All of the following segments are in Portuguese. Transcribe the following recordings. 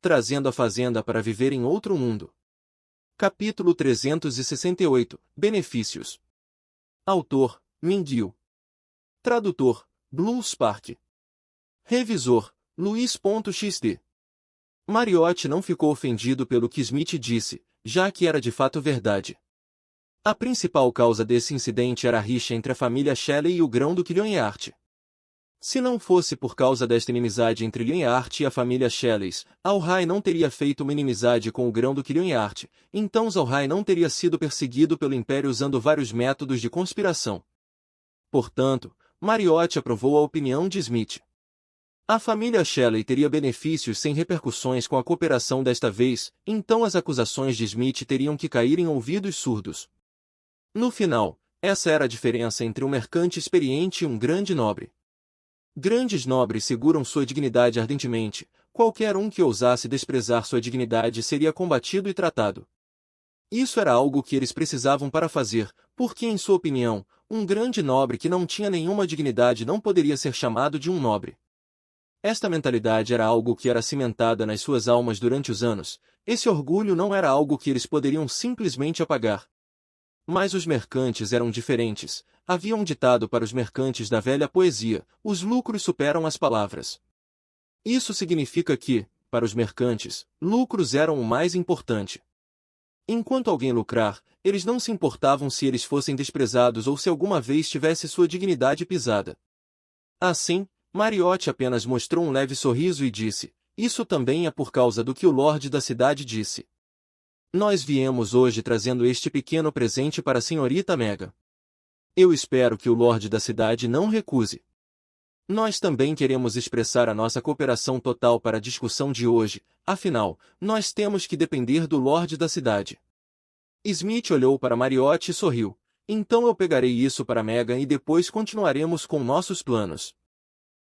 trazendo a fazenda para viver em outro mundo. Capítulo 368 – Benefícios. Autor: Mindil. Tradutor: Blue Spark. Revisor: Luiz.xd. Mariotti não ficou ofendido pelo que Smith disse, já que era de fato verdade. A principal causa desse incidente era a rixa entre a família Shelley e o grão-duque Lionheart. Se não fosse por causa desta inimizade entre Lionheart e a família Shelley, Azor não teria feito uma inimizade com o grão-duque Lionheart, então Azor não teria sido perseguido pelo Império usando vários métodos de conspiração. Portanto, Mariotti aprovou a opinião de Smith. A família Shelley teria benefícios sem repercussões com a cooperação desta vez, então as acusações de Smith teriam que cair em ouvidos surdos. No final, essa era a diferença entre um mercante experiente e um grande nobre. Grandes nobres seguram sua dignidade ardentemente, qualquer um que ousasse desprezar sua dignidade seria combatido e tratado. Isso era algo que eles precisavam para fazer, porque em sua opinião, um grande nobre que não tinha nenhuma dignidade não poderia ser chamado de um nobre. Esta mentalidade era algo que era cimentada nas suas almas durante os anos, esse orgulho não era algo que eles poderiam simplesmente apagar. Mas os mercantes eram diferentes, havia um ditado para os mercantes da velha poesia: os lucros superam as palavras. Isso significa que, para os mercantes, lucros eram o mais importante. Enquanto alguém lucrar, eles não se importavam se eles fossem desprezados ou se alguma vez tivesse sua dignidade pisada. Assim, Mariotti apenas mostrou um leve sorriso e disse: isso também é por causa do que o Lorde da cidade disse. Nós viemos hoje trazendo este pequeno presente para a senhorita Mega. Eu espero que o Lorde da cidade não recuse. Nós também queremos expressar a nossa cooperação total para a discussão de hoje, afinal, nós temos que depender do Lorde da cidade. Smith olhou para Mariotti e sorriu. Então eu pegarei isso para Mega e depois continuaremos com nossos planos.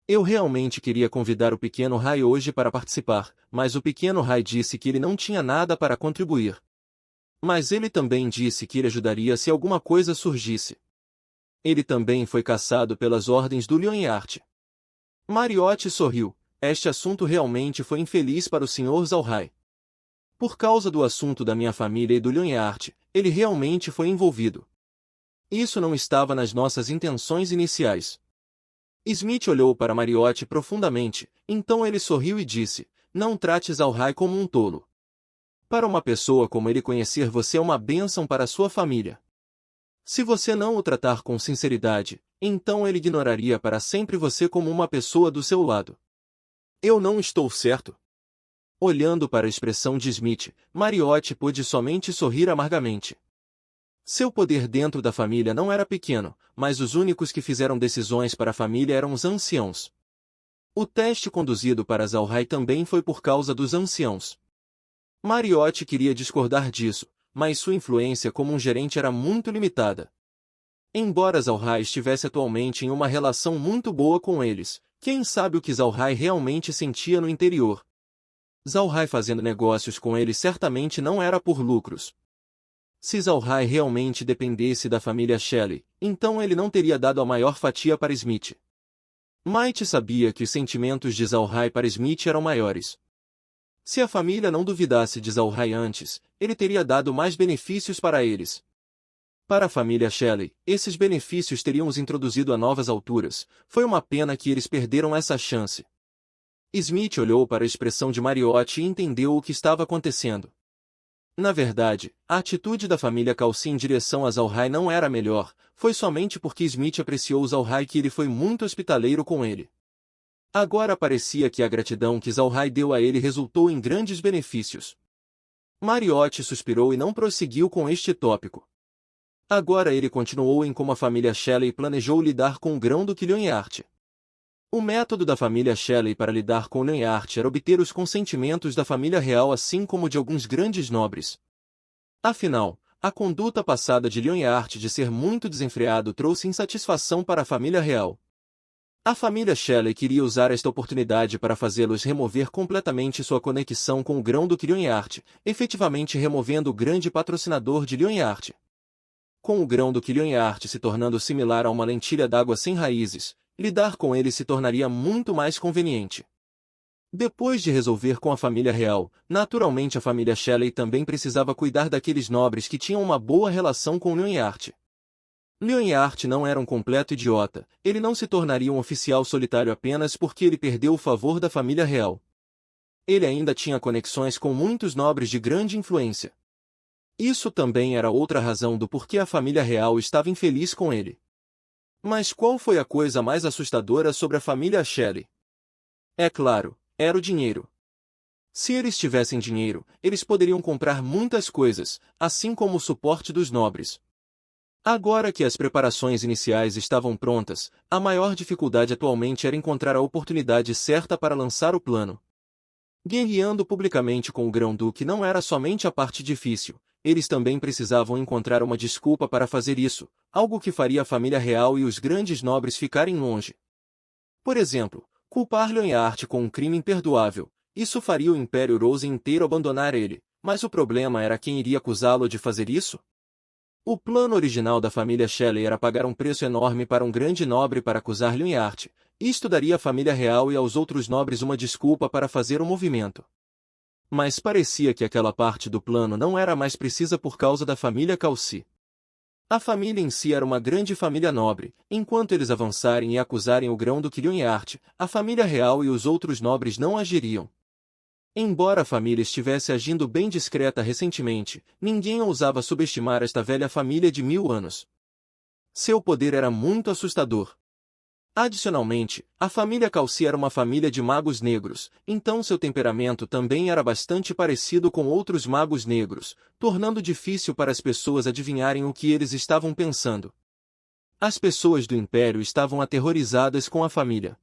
Eu realmente queria convidar o pequeno Ray hoje para participar, mas o pequeno Ray disse que ele não tinha nada para contribuir. Mas ele também disse que ele ajudaria se alguma coisa surgisse. Ele também foi caçado pelas ordens do Lionheart. Mariotti sorriu. Este assunto realmente foi infeliz para o Sr. Azor. Por causa do assunto da minha família e do Lionheart, ele realmente foi envolvido. Isso não estava nas nossas intenções iniciais. Smith olhou para Mariotti profundamente, então ele sorriu e disse: não trates Azor como um tolo. Para uma pessoa como ele, conhecer você é uma bênção para sua família. Se você não o tratar com sinceridade, então ele ignoraria para sempre você como uma pessoa do seu lado. Eu não estou certo? Olhando para a expressão de Smith, Mariotti pôde somente sorrir amargamente. Seu poder dentro da família não era pequeno, mas os únicos que fizeram decisões para a família eram os anciãos. O teste conduzido para Azor também foi por causa dos anciãos. Mariotti queria discordar disso, mas sua influência como um gerente era muito limitada. Embora Azor estivesse atualmente em uma relação muito boa com eles, quem sabe o que Azor realmente sentia no interior. Azor fazendo negócios com ele certamente não era por lucros. Se Azor realmente dependesse da família Shelley, então ele não teria dado a maior fatia para Smith. Might sabia que os sentimentos de Azor para Smith eram maiores. Se a família não duvidasse de Azor antes, ele teria dado mais benefícios para eles. Para a família Shelley, esses benefícios teriam os introduzido a novas alturas, foi uma pena que eles perderam essa chance. Smith olhou para a expressão de Mariotti e entendeu o que estava acontecendo. Na verdade, a atitude da família Calci em direção a Azor não era a melhor, foi somente porque Smith apreciou Azor que ele foi muito hospitaleiro com ele. Agora parecia que a gratidão que Azor deu a ele resultou em grandes benefícios. Mariotti suspirou e não prosseguiu com este tópico. Agora ele continuou em como a família Shelley planejou lidar com o grão-duque Lionheart. O método da família Shelley para lidar com Lionheart era obter os consentimentos da família real assim como de alguns grandes nobres. Afinal, a conduta passada de Lionheart de ser muito desenfreado trouxe insatisfação para a família real. A família Shelley queria usar esta oportunidade para fazê-los remover completamente sua conexão com o grão-duque Lionheart, efetivamente removendo o grande patrocinador de Lionheart. Com o grão-duque Lionheart se tornando similar a uma lentilha d'água sem raízes, lidar com ele se tornaria muito mais conveniente. Depois de resolver com a família real, naturalmente a família Shelley também precisava cuidar daqueles nobres que tinham uma boa relação com Lionheart. Lionheart não era um completo idiota, ele não se tornaria um oficial solitário apenas porque ele perdeu o favor da família real. Ele ainda tinha conexões com muitos nobres de grande influência. Isso também era outra razão do porquê a família real estava infeliz com ele. Mas qual foi a coisa mais assustadora sobre a família Shelley? É claro, era o dinheiro. Se eles tivessem dinheiro, eles poderiam comprar muitas coisas, assim como o suporte dos nobres. Agora que as preparações iniciais estavam prontas, a maior dificuldade atualmente era encontrar a oportunidade certa para lançar o plano. Guerreando publicamente com o Grão-Duque não era somente a parte difícil, eles também precisavam encontrar uma desculpa para fazer isso, algo que faria a família real e os grandes nobres ficarem longe. Por exemplo, culpar Lionheart com um crime imperdoável, isso faria o Império Rose inteiro abandonar ele, mas o problema era quem iria acusá-lo de fazer isso? O plano original da família Shelley era pagar um preço enorme para um grande nobre para acusar Lionheart. Isto daria à família real e aos outros nobres uma desculpa para fazer o movimento. Mas parecia que aquela parte do plano não era mais precisa por causa da família Calci. A família em si era uma grande família nobre, enquanto eles avançarem e acusarem o Grão-Duque Lionheart, a família real e os outros nobres não agiriam. Embora a família estivesse agindo bem discreta recentemente, ninguém ousava subestimar esta velha família de 1000 anos. Seu poder era muito assustador. Adicionalmente, a família Calci era uma família de magos negros, então seu temperamento também era bastante parecido com outros magos negros, tornando difícil para as pessoas adivinharem o que eles estavam pensando. As pessoas do Império estavam aterrorizadas com a família.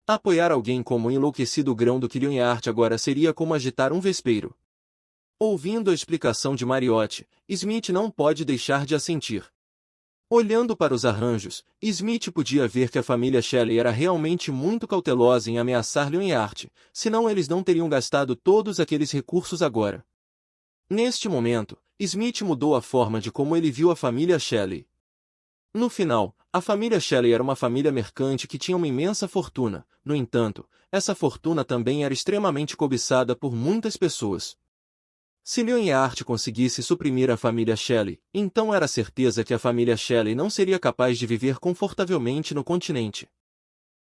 Apoiar alguém como o enlouquecido Grão-Duque Lionheart agora seria como agitar um vespeiro. Ouvindo a explicação de Mariotte, Smith não pode deixar de assentir. Olhando para os arranjos, Smith podia ver que a família Shelley era realmente muito cautelosa em ameaçar Lionheart, senão eles não teriam gastado todos aqueles recursos agora. Neste momento, Smith mudou a forma de como ele viu a família Shelley. No final, a família Shelley era uma família mercante que tinha uma imensa fortuna, no entanto, essa fortuna também era extremamente cobiçada por muitas pessoas. Se Lionheart conseguisse suprimir a família Shelley, então era certeza que a família Shelley não seria capaz de viver confortavelmente no continente.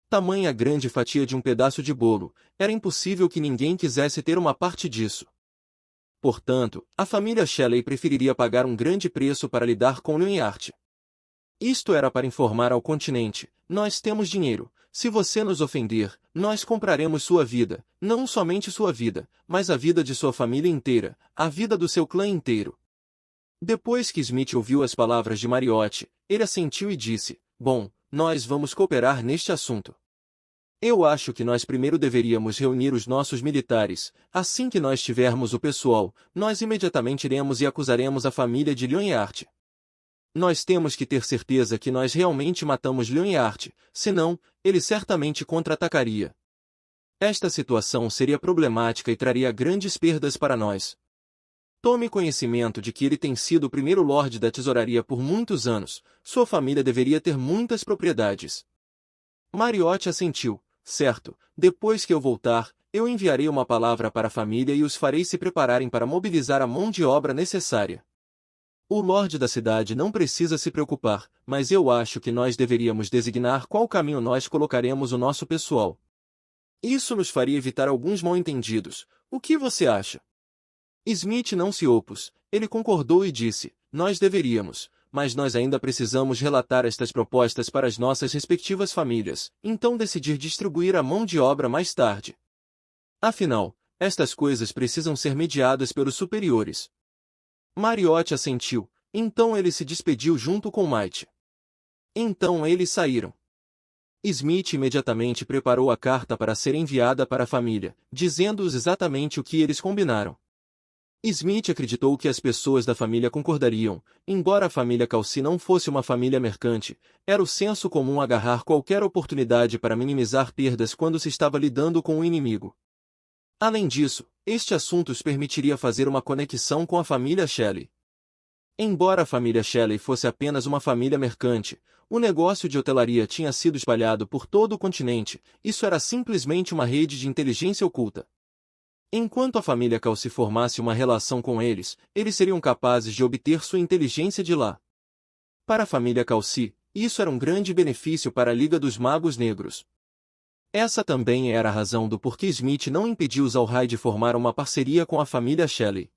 Tamanha grande fatia de um pedaço de bolo, era impossível que ninguém quisesse ter uma parte disso. Portanto, a família Shelley preferiria pagar um grande preço para lidar com Lionheart. Isto era para informar ao continente: nós temos dinheiro, se você nos ofender, nós compraremos sua vida, não somente sua vida, mas a vida de sua família inteira, a vida do seu clã inteiro. Depois que Smith ouviu as palavras de Mariotte, ele assentiu e disse: bom, nós vamos cooperar neste assunto. Eu acho que nós primeiro deveríamos reunir os nossos militares, assim que nós tivermos o pessoal, nós imediatamente iremos e acusaremos a família de Lionheart. Nós temos que ter certeza que nós realmente matamos Lionheart, senão, ele certamente contra-atacaria. Esta situação seria problemática e traria grandes perdas para nós. Tome conhecimento de que ele tem sido o primeiro Lorde da Tesouraria por muitos anos, sua família deveria ter muitas propriedades. Mariotte assentiu: certo, depois que eu voltar, eu enviarei uma palavra para a família e os farei se prepararem para mobilizar a mão de obra necessária. O Lorde da cidade não precisa se preocupar, mas eu acho que nós deveríamos designar qual caminho nós colocaremos o nosso pessoal. Isso nos faria evitar alguns mal-entendidos. O que você acha? Smith não se opôs, ele concordou e disse: nós deveríamos, mas nós ainda precisamos relatar estas propostas para as nossas respectivas famílias, então decidir distribuir a mão de obra mais tarde. Afinal, estas coisas precisam ser mediadas pelos superiores. Mariotte assentiu, então ele se despediu junto com Might. Então eles saíram. Smith imediatamente preparou a carta para ser enviada para a família, dizendo-os exatamente o que eles combinaram. Smith acreditou que as pessoas da família concordariam, embora a família Calci não fosse uma família mercante, era o senso comum agarrar qualquer oportunidade para minimizar perdas quando se estava lidando com o inimigo. Além disso, este assunto os permitiria fazer uma conexão com a família Shelley. Embora a família Shelley fosse apenas uma família mercante, o negócio de hotelaria tinha sido espalhado por todo o continente. Isso era simplesmente uma rede de inteligência oculta. Enquanto a família Calci formasse uma relação com eles, eles seriam capazes de obter sua inteligência de lá. Para a família Calci, isso era um grande benefício para a Liga dos Magos Negros. Essa também era a razão do porquê Smith não impediu Zalhai de formar uma parceria com a família Shelley.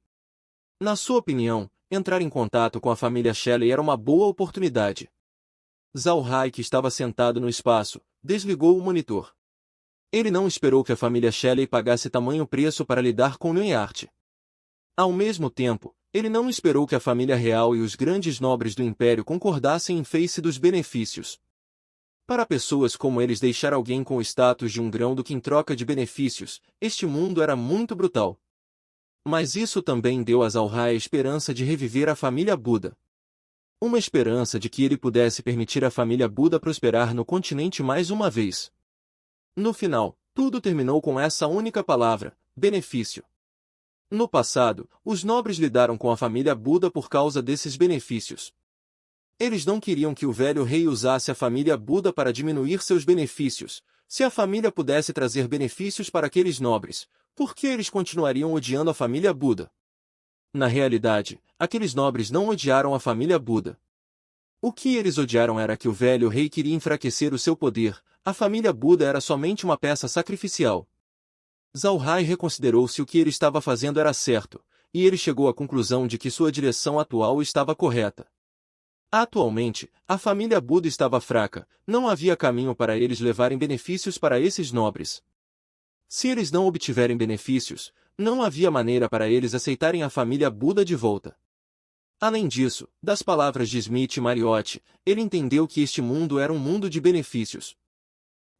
Na sua opinião, entrar em contato com a família Shelley era uma boa oportunidade. Zalhai, que estava sentado no espaço, desligou o monitor. Ele não esperou que a família Shelley pagasse tamanho preço para lidar com Newhart. Ao mesmo tempo, ele não esperou que a família real e os grandes nobres do Império concordassem em face dos benefícios. Para pessoas como eles, deixar alguém com o status de um grão-duque em troca de benefícios, este mundo era muito brutal. Mas isso também deu a Zalhai a esperança de reviver a família Buda. Uma esperança de que ele pudesse permitir à família Buda prosperar no continente mais uma vez. No final, tudo terminou com essa única palavra: benefício. No passado, os nobres lidaram com a família Buda por causa desses benefícios. Eles não queriam que o velho rei usasse a família Buda para diminuir seus benefícios. Se a família pudesse trazer benefícios para aqueles nobres, por que eles continuariam odiando a família Buda? Na realidade, aqueles nobres não odiaram a família Buda. O que eles odiaram era que o velho rei queria enfraquecer o seu poder. A família Buda era somente uma peça sacrificial. Zalhai reconsiderou se o que ele estava fazendo era certo, e ele chegou à conclusão de que sua direção atual estava correta. Atualmente, a família Buda estava fraca, não havia caminho para eles levarem benefícios para esses nobres. Se eles não obtiverem benefícios, não havia maneira para eles aceitarem a família Buda de volta. Além disso, das palavras de Smith e Mariotti, ele entendeu que este mundo era um mundo de benefícios.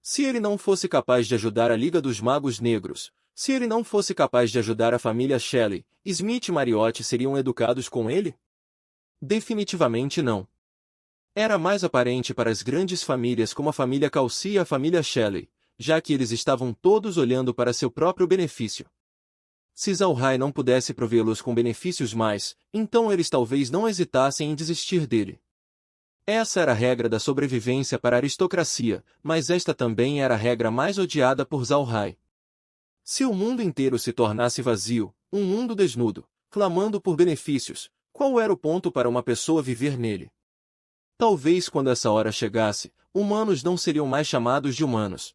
Se ele não fosse capaz de ajudar a Liga dos Magos Negros, se ele não fosse capaz de ajudar a família Shelley, Smith e Mariotti seriam educados com ele? Definitivamente não. Era mais aparente para as grandes famílias como a família Calci e a família Shelley, já que eles estavam todos olhando para seu próprio benefício. Se Zalhai não pudesse provê-los com benefícios mais, então eles talvez não hesitassem em desistir dele. Essa era a regra da sobrevivência para a aristocracia, mas esta também era a regra mais odiada por Zalhai. Se o mundo inteiro se tornasse vazio, um mundo desnudo, clamando por benefícios, qual era o ponto para uma pessoa viver nele? Talvez quando essa hora chegasse, humanos não seriam mais chamados de humanos.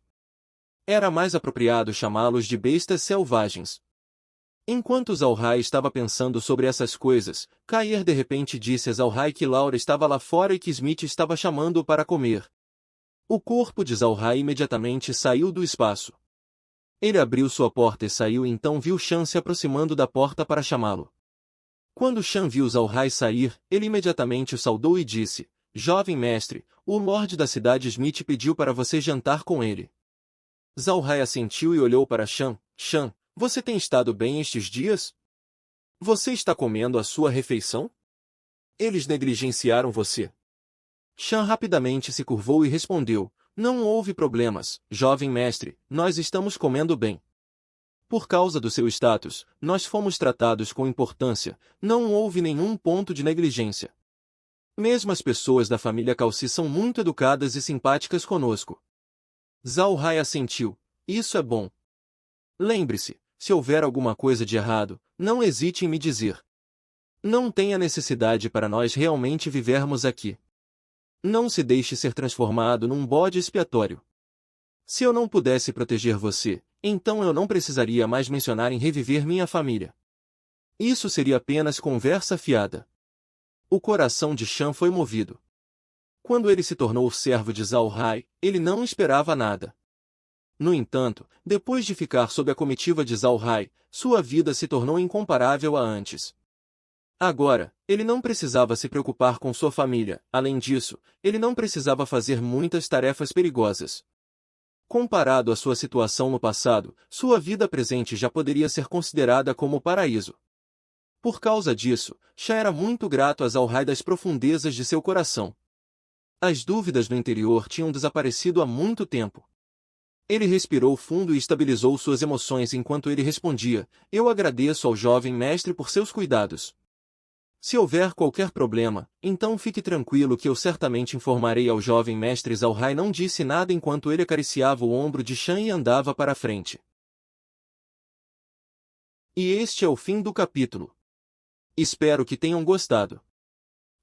Era mais apropriado chamá-los de bestas selvagens. Enquanto Zalhai estava pensando sobre essas coisas, Kair de repente disse a Zalhai que Laura estava lá fora e que Smith estava chamando-o para comer. O corpo de Zalhai imediatamente saiu do espaço. Ele abriu sua porta e saiu, e então viu Shan se aproximando da porta para chamá-lo. Quando Shan viu Zalhai sair, ele imediatamente o saudou e disse: "Jovem mestre, o Lorde da cidade Smith pediu para você jantar com ele." Zalhai assentiu e olhou para Shan. "Shan, você tem estado bem estes dias? Você está comendo a sua refeição? Eles negligenciaram você." Shan rapidamente se curvou e respondeu: "Não houve problemas, jovem mestre, nós estamos comendo bem. Por causa do seu status, nós fomos tratados com importância, não houve nenhum ponto de negligência. Mesmo as pessoas da família Calci são muito educadas e simpáticas conosco." Zalhai assentiu: "Isso é bom. Lembre-se, se houver alguma coisa de errado, não hesite em me dizer. Não tenha necessidade para nós realmente vivermos aqui. Não se deixe ser transformado num bode expiatório. Se eu não pudesse proteger você, então eu não precisaria mais mencionar em reviver minha família. Isso seria apenas conversa fiada." O coração de Shan foi movido. Quando ele se tornou servo de Zalhai, ele não esperava nada. No entanto, depois de ficar sob a comitiva de Zalhai, sua vida se tornou incomparável a antes. Agora, ele não precisava se preocupar com sua família, além disso, ele não precisava fazer muitas tarefas perigosas. Comparado à sua situação no passado, sua vida presente já poderia ser considerada como paraíso. Por causa disso, Shan era muito grato a Zalhai das profundezas de seu coração. As dúvidas no interior tinham desaparecido há muito tempo. Ele respirou fundo e estabilizou suas emoções enquanto ele respondia: "Eu agradeço ao jovem mestre por seus cuidados." Se houver qualquer problema, então fique tranquilo que eu certamente informarei ao jovem mestre Zhao Hai não disse nada enquanto ele acariciava o ombro de Shan e andava para a frente. E este é o fim do capítulo. Espero que tenham gostado.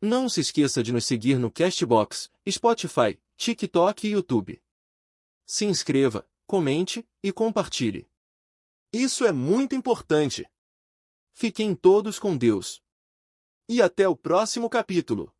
Não se esqueça de nos seguir no Castbox, Spotify, TikTok e YouTube. Se inscreva, comente e compartilhe. Isso é muito importante. Fiquem todos com Deus. E até o próximo capítulo.